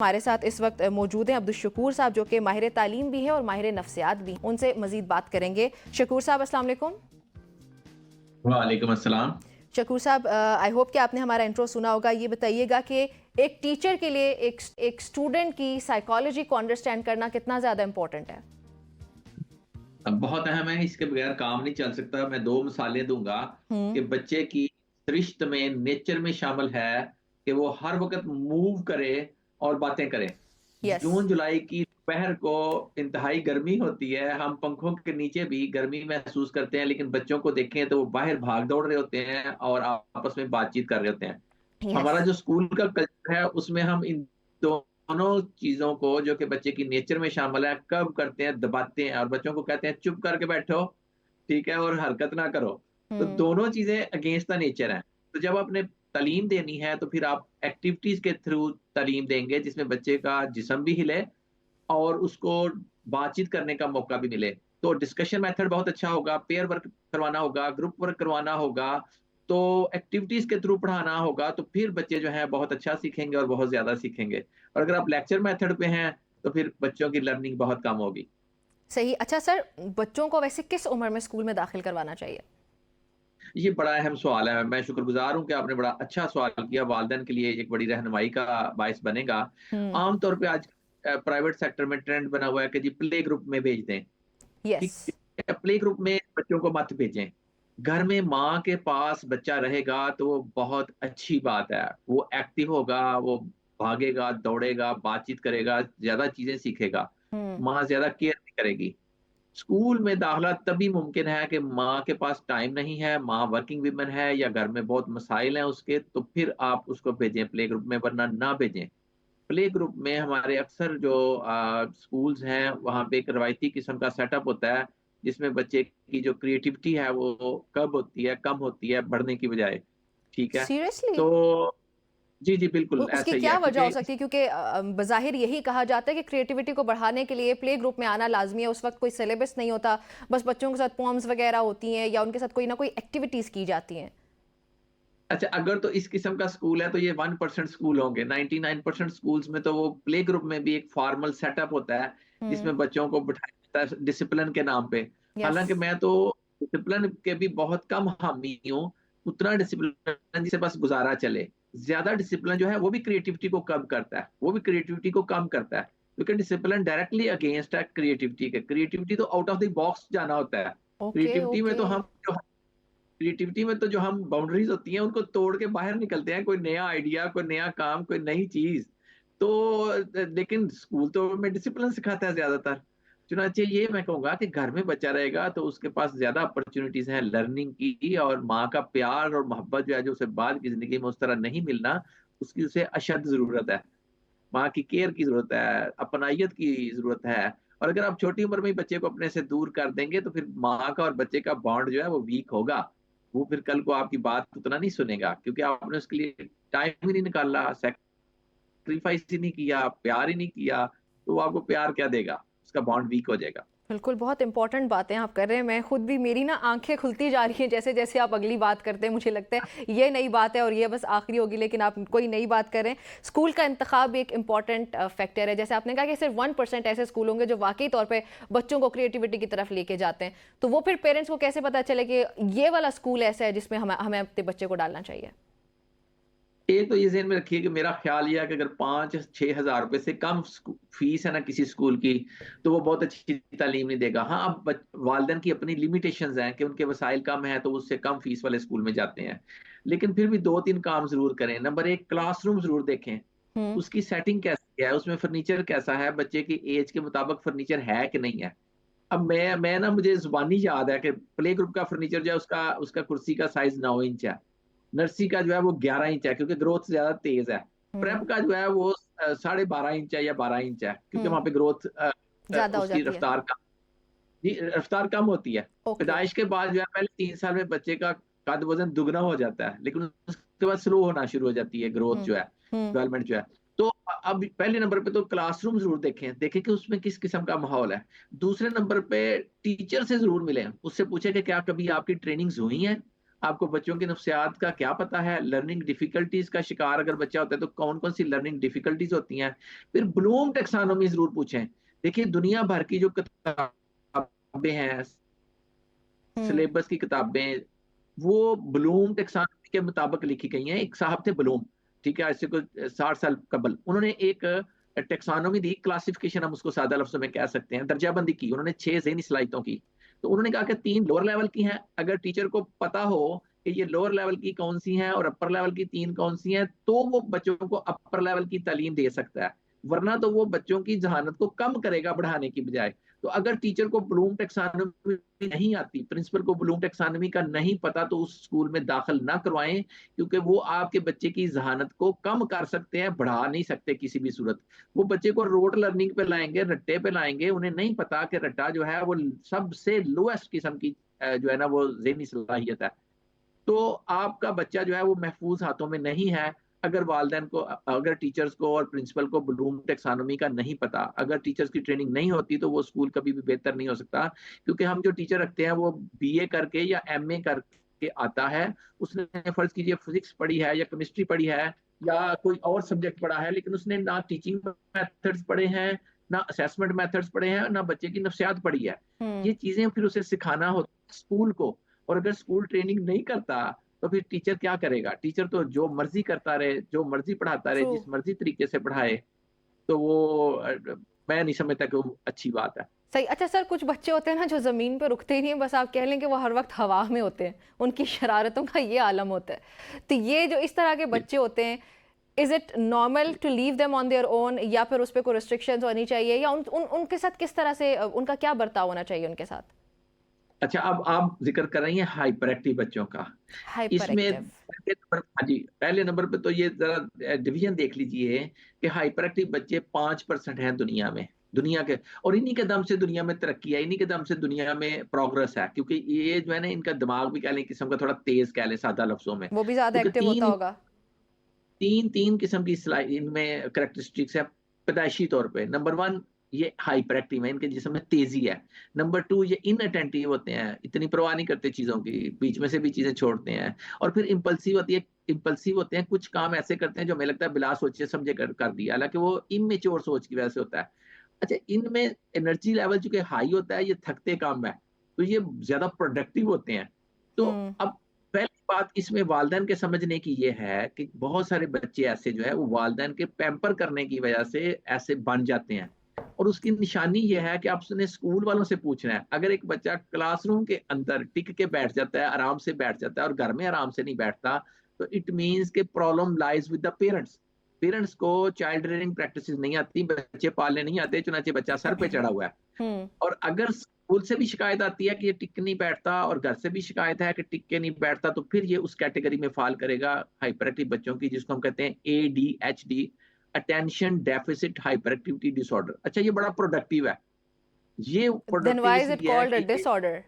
हमारे साथ इस वक्त मौजूद हैं अब्दुल शकूर साहब, जो कि माहिर तालीम भी है और माहिर नफ्सियात भी। उनसे मजीद बात करेंगे। शकूर साहब, अस्सलाम वालेकुम। वालेकुम अस्सलाम। शकूर साहब, आई होप कि आपने हमारा इंट्रो सुना होगा। ये बताइएगा कि एक टीचर के लिए एक स्टूडेंट की साइकोलॉजी को अंडरस्टैंड करना कितना ज़्यादा इम्पोर्टेंट है? अब बहुत अहम है, इसके बगैर काम नहीं चल सकता। मैं दो मिसालें दूंगा हम्म। कि बच्चे की सृष्टि में, नेचर में शामिल है कि वो हर वक्त मूव करे और बातें करे। यस। जून जुलाई की दोपहर को इंतहाई गर्मी होती है, हम पंखों के नीचे भी गर्मी महसूस करते हैं, लेकिन बच्चों को देखें तो वो बाहर भाग दौड़ रहे होते हैं और आपस में बातचीत कर रहे होते हैं। यस। हमारा जो स्कूल का कल्चर है उसमें हम इन दोनों चीजों को, जो कि बच्चे की नेचर में शामिल है, कब करते हैं, दबाते हैं और बच्चों को कहते हैं चुप करके बैठो, ठीक है, और हरकत ना करो। तो हम्म। दोनों चीजें अगेंस्ट द नेचर हैं। तो जब आपने तालीम देनी है तो फिर आप एक्टिविटीज के थ्रू तालीम देंगे, जिसमें बच्चे का जिस्म भी हिले और उसको बातचीत करने का मौका भी मिले। तो डिस्कशन मेथड बहुत अच्छा होगा, पेयर वर्क करवाना होगा, ग्रुप वर्क करवाना होगा, तो एक्टिविटीज के थ्रू पढ़ाना होगा। तो फिर बच्चे जो है बहुत अच्छा सीखेंगे और बहुत ज्यादा सीखेंगे। और अगर आप लेक्चर मेथड पे हैं तो फिर बच्चों की लर्निंग बहुत कम होगी। सही। अच्छा सर, बच्चों को वैसे किस उम्र में स्कूल में दाखिल करवाना चाहिए? ये बड़ा अहम सवाल है। मैं शुक्रगुजार हूँ कि आपने बड़ा अच्छा सवाल किया। वालिदैन के लिए एक बड़ी रहनुमाई का बायस बनेगा। हम्म। आमतौर पे आज प्राइवेट सेक्टर में ट्रेंड बना हुआ है कि जी प्ले ग्रुप में भेज दें। यस। ठीक है, प्ले ग्रुप में बच्चों को मत भेजें। घर में माँ के पास बच्चा रहेगा तो वो बहुत अच्छी बात है। वो एक्टिव होगा, वो भागेगा, दौड़ेगा, बातचीत करेगा, ज्यादा चीजें सीखेगा। हम्म। माँ ज्यादा केयर नहीं करेगी। स्कूल में दाखिला तभी मुमकिन है कि माँ के पास टाइम नहीं है, माँ वर्किंग वीमेन है या घर में बहुत मसाइल हैं उसके, तो फिर आप उसको भेजें प्ले ग्रुप में, वरना ना भेजें। प्ले ग्रुप में हमारे अक्सर जो स्कूल्स हैं वहाँ पे एक रवायती किस्म का सेटअप होता है, जिसमें बच्चे की जो क्रिएटिविटी है वो कब होती है, कम होती है, बढ़ने की बजाय। ठीक है। सीरियसली? तो जी जी बिल्कुल उसकी ऐसा ही क्या है, वजह हो क्योंकि सकती है? क्योंकि बज़ाहिर यही कहा जाता है कि क्रिएटिविटी को बढ़ाने के लिए प्ले ग्रुप में आना लाजमी है। उस वक्त कोई सिलेबस नहीं होता, बस बच्चों के साथ पोम्स वगैरह होती हैं या उनके साथ कोई ना कोई एक्टिविटीज की जाती हैं। अच्छा, अगर तो इस किस्म का स्कूल है तो ये 1% स्कूल होंगे। 99% स्कूल्स में तो वो प्ले ग्रुप में भी एक फॉर्मल सेटअप होता है, हम्म। जिसमें बच्चों को बिठाया जाता है डिसिप्लिन के नाम पे। यस। हालांकि मैं तो डिसिप्लिन के भी बहुत कम हामी हूँ। उतना डिसिप्लिन जिसे बस गुजारा चले। ज्यादा डिसिप्लिन जो है वो भी क्रिएटिविटी को कम करता है, वो भी क्रिएटिविटी को कम करता है। क्योंकि डिसिप्लिन डायरेक्टली अगेंस्ट है क्रिएटिविटी के। क्रिएटिविटी तो आउट ऑफ द बॉक्स जाना होता है। ओके क्रिएटिविटी में ओके। तो हम जो क्रिएटिविटी में तो जो हम बाउंड्रीज होती हैं उनको तोड़ के बाहर निकलते हैं, कोई नया आइडिया, कोई नया काम, कोई नई चीज। तो लेकिन स्कूल तो में डिसिप्लिन सिखाता है ज्यादातर। चुनाचे ये मैं कहूंगा कि घर में बच्चा रहेगा तो उसके पास ज्यादा अपॉर्चुनिटीज हैं लर्निंग की, और माँ का प्यार और मोहब्बत जो है, जो उसे बाद की जिंदगी में उस तरह नहीं मिलना, उसकी उसे अशद जरूरत है। माँ की केयर की जरूरत है, अपनाइयत की जरूरत है। और अगर आप छोटी उम्र में ही बच्चे को अपने से दूर कर देंगे तो फिर माँ का और बच्चे का बॉन्ड जो है वो वीक होगा। वो फिर कल को आपकी बात उतना नहीं सुनेगा, क्योंकि आपने उसके लिए टाइम ही नहीं निकाला, सेक्रीफाइस ही नहीं किया, प्यार ही नहीं किया। तो वो आपको प्यार क्या देगा? उसका बॉन्ड वीक हो जाएगा। बिल्कुल, बहुत इंपॉर्टेंट बातें आप कर रहे हैं। मैं खुद भी, मेरी ना आंखें खुलती जा रही हैं जैसे जैसे आप अगली बात करते हैं। मुझे लगता है ये नई बात है और ये बस आखिरी होगी, लेकिन आप कोई नई बात कर रहे हैं। स्कूल का इंतखाब भी एक इंपॉर्टेंट फैक्टर है। जैसे आपने कहा कि सिर्फ 1% ऐसे स्कूल होंगे जो वाकई तौर पर बच्चों को क्रिएटिविटी की तरफ लेके जाते हैं। तो वो फिर पेरेंट्स को कैसे पता चले कि ये वाला स्कूल ऐसा है जिसमें हमें हमें अपने बच्चे को डालना चाहिए? एक तो ये ज़हन में रखिए कि मेरा ख्याल ये है कि अगर 5-6 हज़ार रुपए से कम फीस है ना किसी स्कूल की, तो वो बहुत अच्छी तालीम नहीं देगा। हाँ, अब वालिदैन की अपनी लिमिटेशंस हैं कि उनके वसाइल कम है तो उससे कम फीस वाले स्कूल में जाते हैं। लेकिन फिर भी 2-3 काम जरूर करें। नंबर एक, क्लासरूम जरूर देखें, हम्म। उसकी सेटिंग कैसी है, उसमें फर्नीचर कैसा है, बच्चे की एज के मुताबिक फर्नीचर है कि नहीं है। अब मैं ना, मुझे जुबानी याद है कि प्ले ग्रुप का फर्नीचर जो है उसका उसका कुर्सी का साइज 9 इंच है। नर्सरी का जो है वो 11 इंच है, क्योंकि ग्रोथ ज्यादा तेज है। हम्म। प्रेप का जो है वो 12.5 इंच है या 12 इंच है, क्योंकि हम्म। वहां पे ग्रोथ ज्यादा हो उसकी जाती है। रफ्तार कम। जी, रफ्तार कम होती है। ओके पैदाइश ओके। के बाद जो है पहले 3 साल में बच्चे का कद वजन दुगना हो जाता है, लेकिन उसके बाद स्लो होना शुरू हो जाती है ग्रोथ हम्म। जो है, हम्म। डेवलपमेंट जो है। तो अब पहले नंबर पे तो क्लासरूम जरूर देखें देखें कि उसमें किस किस्म का माहौल है। दूसरे नंबर पे टीचर से जरूर मिलें, उससे पूछे कि क्या कभी आपकी ट्रेनिंग्स हुई हैं, आपको बच्चों की नफ्सियात का क्या पता है? लर्निंग डिफिकल्टीज का शिकार अगर बच्चा होता है तो कौन कौन सी लर्निंग डिफिकल्टीज होती हैं? फिर ब्लूम टेक्सोनॉमी जरूर पूछें। देखिए दुनिया भर की जो किताबें हैं, हम्म। सिलेबस की किताबें, वो ब्लूम टेक्सोनॉमी के मुताबिक लिखी गई हैं। एक साहब थे ब्लूम, ठीक है, आज से कुछ 60 साल कबल, उन्होंने एक टेक्सोनॉमी दी, क्लासिफिकेशन हम उसको सादा लफ्जों में कह सकते हैं, दर्जाबंदी की उन्होंने 6 ज़हनी सलाहियतों की। तो उन्होंने कहा कि 3 लोअर लेवल की हैं, अगर टीचर को पता हो कि ये लोअर लेवल की कौन सी हैं और अपर लेवल की 3 कौन सी हैं, तो वो बच्चों को अपर लेवल की तालीम दे सकता है, वरना तो वो बच्चों की जहानत को कम करेगा बढ़ाने की बजाय। तो अगर टीचर को ब्लूम टेक्सोनॉमी नहीं आती, प्रिंसिपल को ब्लूम टेक्सोनॉमी का नहीं पता, तो उस स्कूल में दाखिल ना करवाएं, क्योंकि वो आपके बच्चे की जहानत को कम कर सकते हैं, बढ़ा नहीं सकते किसी भी सूरत। वो बच्चे को रोट लर्निंग पे लाएंगे, रट्टे पे लाएंगे, उन्हें नहीं पता कि रट्टा जो है वो सबसे लोएस्ट किस्म की जो है ना वो ज़हनी सलाहियत है। तो आपका बच्चा जो है वो महफूज हाथों में नहीं है, अगर वालदेन को, अगर टीचर्स को और प्रिंसिपल को ब्लूम टेक्सोनॉमी का नहीं पता, अगर टीचर्स की ट्रेनिंग नहीं होती, तो वो स्कूल कभी भी बेहतर नहीं हो सकता। क्योंकि हम जो टीचर रखते हैं वो बीए करके या एमए करके आता है, उसने फर्ज कीजिए फिजिक्स पढ़ी है या केमिस्ट्री पढ़ी है या कोई और सब्जेक्ट पढ़ा है, लेकिन उसने ना टीचिंग मेथड्स पढ़े हैं, ना असेसमेंट मेथड्स पढ़े हैं, ना बच्चे की नफ्सियात पढ़ी है। हम्म। ये चीजें फिर उसे सिखाना होता है स्कूल को। और अगर स्कूल ट्रेनिंग नहीं करता, तो फिर टीचर क्या करेगा? टीचर तो जो मर्जी करता रहे, जो मर्जी पढ़ाता रहे, ट्रू। जिस मर्जी तरीके से पढ़ाए, तो वो मैं नहीं समझता कि वो अच्छी बात है। सही। अच्छा सर, कुछ बच्चे होते हैं ना जो ज़मीन पे रुकते ही नहीं है, बस आप कह लें कि वो हर वक्त हवा में होते हैं, उनकी शरारतों का ये आलम होता है। तो ये जो इस तरह के जी, बच्चे होते हैं, is it normal to leave them on their own, या फिर उस पर कोई रिस्ट्रिक्शंस होनी चाहिए, या उनके साथ किस तरह से उनका क्या बर्ताव होना चाहिए उनके साथ? अच्छा, अब आप जिक्र कर रही हैं हाइपर एक्टिव बच्चों का। हाइपर इसमें एक्टिव। हाँ जी, पहले नंबर पे तो ये जरा डिवीजन देख लीजिए कि हाइपर एक्टिव बच्चे 5% हैं दुनिया में, दुनिया के। और इन्हीं के दम से दुनिया में तरक्की है, इन्हीं के दम से दुनिया में प्रोग्रेस है, क्योंकि ये जो है ना, इनका दिमाग भी कह लें किस्म का थोड़ा तेज, कह लें सादा लफ्जों में। वो भी ज़्यादा क्योंकि एक्टिव होता तीन होगा। तीन तीन किस्म की इनमें करेक्टरिस्टिक्स है पैदाइशी तौर पे। नंबर 1, ये हाइपर एक्टिव है, इनके जिस्म में तेजी है। नंबर 2, ये इनअटेंटिव होते हैं, इतनी परवाह नहीं करते चीजों की, बीच में से भी चीजें छोड़ते हैं। और फिर इम्पल्सिव होते हैं, कुछ काम ऐसे करते हैं जो हमें लगता है बिला सोचे समझे कर दिया, हालांकि वो इमेच्योर सोच की वजह से होता है। अच्छा, इनमें एनर्जी लेवल चूंकि हाई होता है, ये थकते कम है, तो ये ज्यादा प्रोडक्टिव होते हैं। तो हम्म। अब पहली बात इसमें वालदेन के समझने की ये है कि बहुत सारे बच्चे ऐसे जो है वो वालदेन के पैम्पर करने की वजह से ऐसे बन जाते हैं। और उसकी निशानी ये है कि आपने स्कूल वालों से पूछना है, अगर एक बच्चा क्लासरूम के अंदर टिक के बैठ जाता है, आराम से बैठ जाता है, और घर में आराम से नहीं बैठता, तो इट मीन्स के problem lies with the parents. Parents को चाइल्ड रेयरिंग प्रैक्टिस नहीं आती, बच्चे पालने नहीं आते, चुनाचे बच्चा सर पे चढ़ा हुआ है। हम्म। और अगर स्कूल से भी शिकायत आती है कि ये टिक नहीं बैठता, और घर से भी शिकायत है कि टिक के नहीं बैठता, तो फिर ये उस कैटेगरी में फॉल करेगा, हाइपर एक्टिव बच्चों की, जिसको हम कहते हैं ADHD, attention deficit hyperactivity disorder. अच्छा, ये बड़ा प्रोडक्टिव है। ये then productive why is it इसलिए है कॉल्ड अ कि ये, डिसऑर्डर?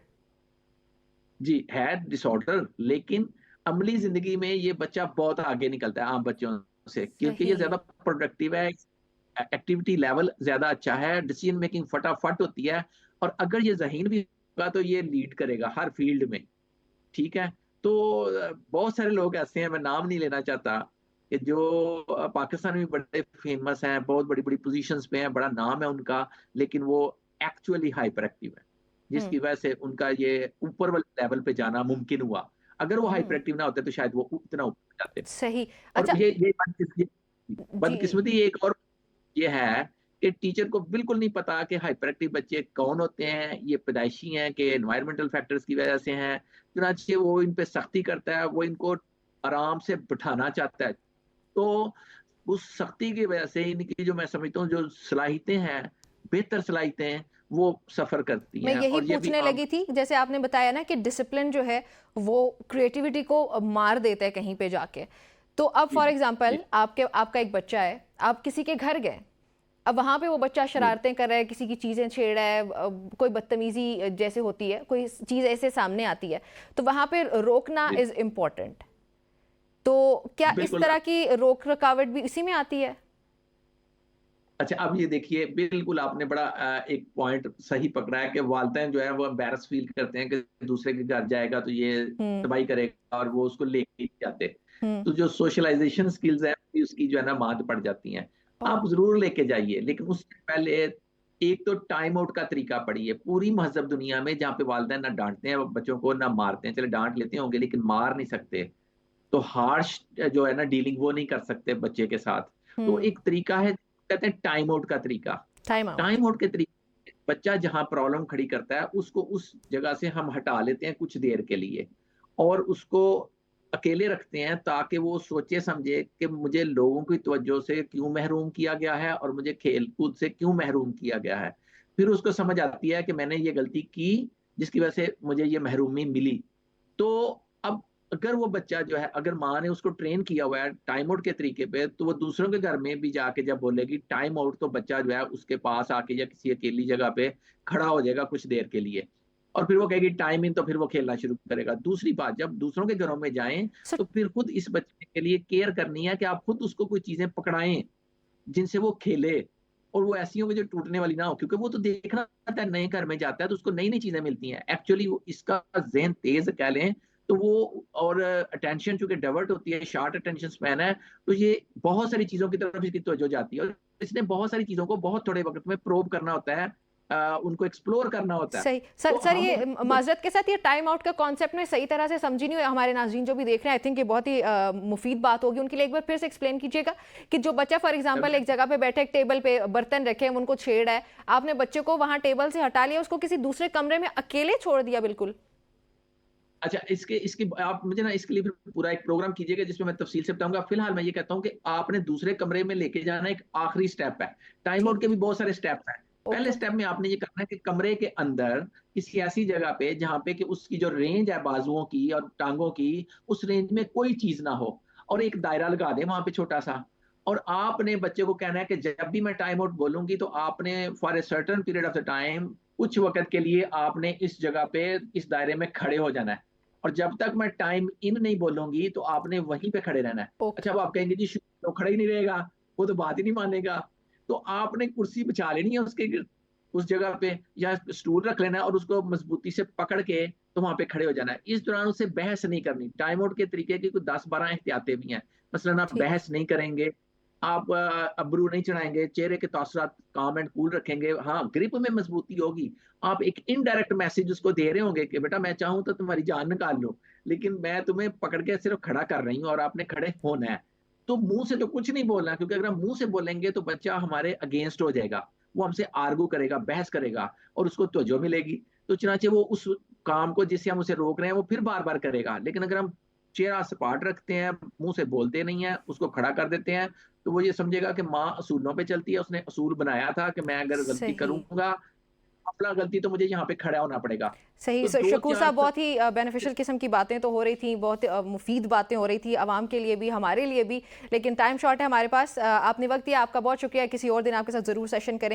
जी, है डिसऑर्डर, लेकिन अमली जिंदगी में ये बच्चा बहुत आगे निकलता है आम बच्चों से, क्योंकि ये सही। ज्यादा प्रोडक्टिव है, एक्टिविटी लेवल ज्यादा अच्छा है, डिसीजन मेकिंग फटाफट होती है। और अगर ये जहीन भी होगा तो ये लीड करेगा हर फील्ड में, ठीक है। तो बहुत सारे लोग ऐसे हैं, मैं नाम नहीं लेना चाहता, कि जो पाकिस्तान में बड़े फेमस हैं, बहुत बड़ी बड़ी पोजीशंस पे हैं, बड़ा नाम है उनका, लेकिन वो एक्चुअली हाइपर एक्टिव है, हम्म। जिसकी वजह से उनका ये ऊपर वाले लेवल पे जाना मुमकिन हुआ। अगर वो हाइपर हम्म। एक्टिव ना होते तो शायद वो इतना ऊपर जाते। सही। और अच्छा। ये जी। बदकिस्मती एक और ये है कि टीचर को बिल्कुल नहीं पता कि हाइपर एक्टिव बच्चे कौन होते हैं, ये पैदाइशी हैं कि एनवायरमेंटल फैक्टर्स की वजह से हैं। चुनाचे वो इन पे सख्ती करता है, वो इनको आराम से बिठाना चाहता है। तो उस सख्ती की वजह से इनकी जो मैं समझता हूँ जो सलाहियतें हैं, बेहतर सलाहियतें, वो सफर करती मैं हैं। यही और ये भी पूछने आम, लगी थी, जैसे आपने बताया ना कि डिसिप्लिन जो है वो क्रिएटिविटी को मार देता है कहीं पे जाके। तो अब जी फॉर जी एग्जांपल आपका एक बच्चा है, आप किसी के घर गए, अब वहां पे वो बच्चा जी शरारतें कर रहा है, किसी की चीजें छेड़ रहा है, कोई बदतमीजी जैसे होती है, कोई चीज ऐसे सामने आती है, तो वहां पे रोकना जी, इज इम्पोर्टेंट। तो क्या इस बिल्कुल। तरह की रोक रकावट भी इसी में आती है? अच्छा, अब ये देखिए, बिल्कुल आपने बड़ा एक पॉइंट सही पकड़ा है कि वालिदैन जो है वो एम्बैरस फील करते हैं कि दूसरे के घर जाएगा तो ये हुँ, तबाही करेगा, और वो उसको लेके नहीं जाते। हुँ। तो जो सोशलाइजेशन स्किल्स है उसकी जो है ना मात पड़ जाती हैं। ओह! आप जरूर लेके जाइए, लेकिन उससे पहले एक तो टाइम आउट का तरीका पढ़िए। पूरी महजब दुनिया में जहाँ पे वालिदैन ना डांटते हैं बच्चों को, ना मारते हैं, चले डांट लेते होंगे लेकिन मार नहीं सकते, तो हार्श जो है ना डीलिंग वो नहीं कर सकते बच्चे के साथ। तो हुँ, एक तरीका है, कहते हैं टाइम आउट का तरीका। Time out. टाइम आउट के तरीके, बच्चा जहां प्रॉब्लम खड़ी करता है उसको उस जगह से हम हटा लेते हैं कुछ देर के लिए, और उसको अकेले रखते हैं ताकि वो सोचे समझे कि मुझे लोगों की तवज्जो से क्यों महरूम किया गया है और मुझे खेल कूद से क्यों महरूम किया गया है। फिर उसको समझ आती है कि मैंने ये गलती की जिसकी वजह से मुझे ये महरूमी मिली। तो अब अगर वो बच्चा जो है, अगर माँ ने उसको ट्रेन किया हुआ है टाइम आउट के तरीके पे, तो वो दूसरों के घर में भी जाके जब बोलेगी टाइम आउट, तो बच्चा जो है उसके पास आके या किसी अकेली जगह पे खड़ा हो जाएगा कुछ देर के लिए, और फिर वो कहेगी टाइम इन, तो फिर वो खेलना शुरू करेगा। दूसरी बात, जब दूसरों के घरों में जाएं सो तो फिर खुद इस बच्चे के लिए केयर करनी है कि आप खुद उसको कोई चीजें पकड़ाएं जिनसे वो खेले, और वो ऐसी हो कि जो टूटने वाली ना हो, क्योंकि वो तो देखना चाहता है, नए घर में जाता है तो उसको नई नई चीजें मिलती हैं। एक्चुअली वो इसका जहन तेज कह लें तो वो, और अटेंशन चूंकि डाइवर्ट होती है, शॉर्ट अटेंशन स्पैन है, तो ये बहुत सारी चीजों की तरफ इसकी तवज्जो जाती है, और इसने बहुत सारी चीजों को बहुत थोड़े वक्त में प्रोब करना होता है, उनको एक्सप्लोर करना होता है। सही तो सर सर हम ये उनको, माजरत के साथ ये टाइम आउट का कॉन्सेप्ट में सही तरह से समझी नहीं हुई हमारे नाज़रीन जो भी देख रहे हैं। आई थिंक ये बहुत ही मुफीद बात होगी उनके लिए। एक बार फिर से एक्सप्लेन कीजिएगा कि जो बच्चा फॉर एग्जांपल एक जगह पे बैठे, एक टेबल पे बर्तन रखे हैं, उनको छेड़ है, आपने बच्चे को वहां टेबल से हटा लिया, उसको किसी दूसरे कमरे में अकेले छोड़ दिया बिल्कुल। अच्छा, इसके इसकी आप मुझे ना इसके लिए फिर पूरा एक प्रोग्राम कीजिएगा जिसमें मैं तफसील से बताऊंगा। फिलहाल मैं ये कहता हूँ कि आपने दूसरे कमरे में लेके जाना एक आखिरी स्टेप है। टाइम आउट के ठीक। भी बहुत सारे स्टेप हैं। पहले ओके। स्टेप में आपने ये करना है कि कमरे के अंदर किसी ऐसी जगह पे जहां पे कि उसकी जो रेंज है बाजुओं की और टांगों की, उस रेंज में कोई चीज ना हो, और एक दायरा लगा दे वहां पे छोटा सा। और आपने बच्चे को कहना है कि जब भी मैं टाइम आउट बोलूंगी तो आपने for a certain period of the time, कुछ वक्त के लिए आपने इस जगह पे इस दायरे में खड़े हो जाना है, और जब तक मैं टाइम इन नहीं बोलूंगी तो आपने वहीं पे खड़े रहना है। अच्छा, ओके। अब आप कहेंगे जी तो खड़ा ही नहीं रहेगा, वो तो बात ही नहीं मानेगा, तो आपने कुर्सी बिछा लेनी है उसके उस जगह पे, या स्टूल रख लेना है और उसको मजबूती से पकड़ के तो वहां पे खड़े हो जाना है। इस दौरान उससे बहस नहीं करनी। टाइम आउट के तरीके की कुछ 10-12 एहतियातें भी हैं। मसलन आप ठीक। बहस नहीं करेंगे, आप अबरू नहीं चढ़ाएंगे, चेहरे के तासुरात काम एंड कूल रखेंगे, हाँ ग्रिप में मजबूती होगी। आप एक इनडायरेक्ट मैसेज उसको दे रहे होंगे कि बेटा मैं चाहूं तो तुम्हारी जान निकाल लो, लेकिन मैं तुम्हें पकड़ के सिर्फ खड़ा कर रही हूँ और आपने खड़े होना है। तो मुंह से तो कुछ नहीं बोलना, क्योंकि अगर हम मुंह से बोलेंगे तो बच्चा हमारे अगेंस्ट हो जाएगा, वो हमसे आर्गू करेगा, बहस करेगा, और उसको तवज्जो मिलेगी। तो चुनाचे वो उस काम को जिससे हम उसे रोक रहे हैं वो फिर बार बार करेगा। लेकिन अगर हम चेहरा सपाट रखते हैं, मुंह से बोलते नहीं है, उसको खड़ा कर देते हैं, तो वो ये समझेगा कि माँ असूलों पे चलती है, उसने असूल बनाया था कि मैं अगर गलती सही। करूंगा, अपना गलती तो मुझे यहाँ पे खड़ा होना पड़ेगा। सही। तो दो शकूर चार साहब, बहुत ही बेनिफिशियल किस्म की बातें तो हो रही थी, बहुत मुफीद बातें हो रही थी आवाम के लिए भी, हमारे लिए भी। लेकिन टाइम शॉर्ट है हमारे पास। आपने वक्त दिया, आपका बहुत शुक्रिया। किसी और दिन आपके साथ ज़रूर सेशन करें।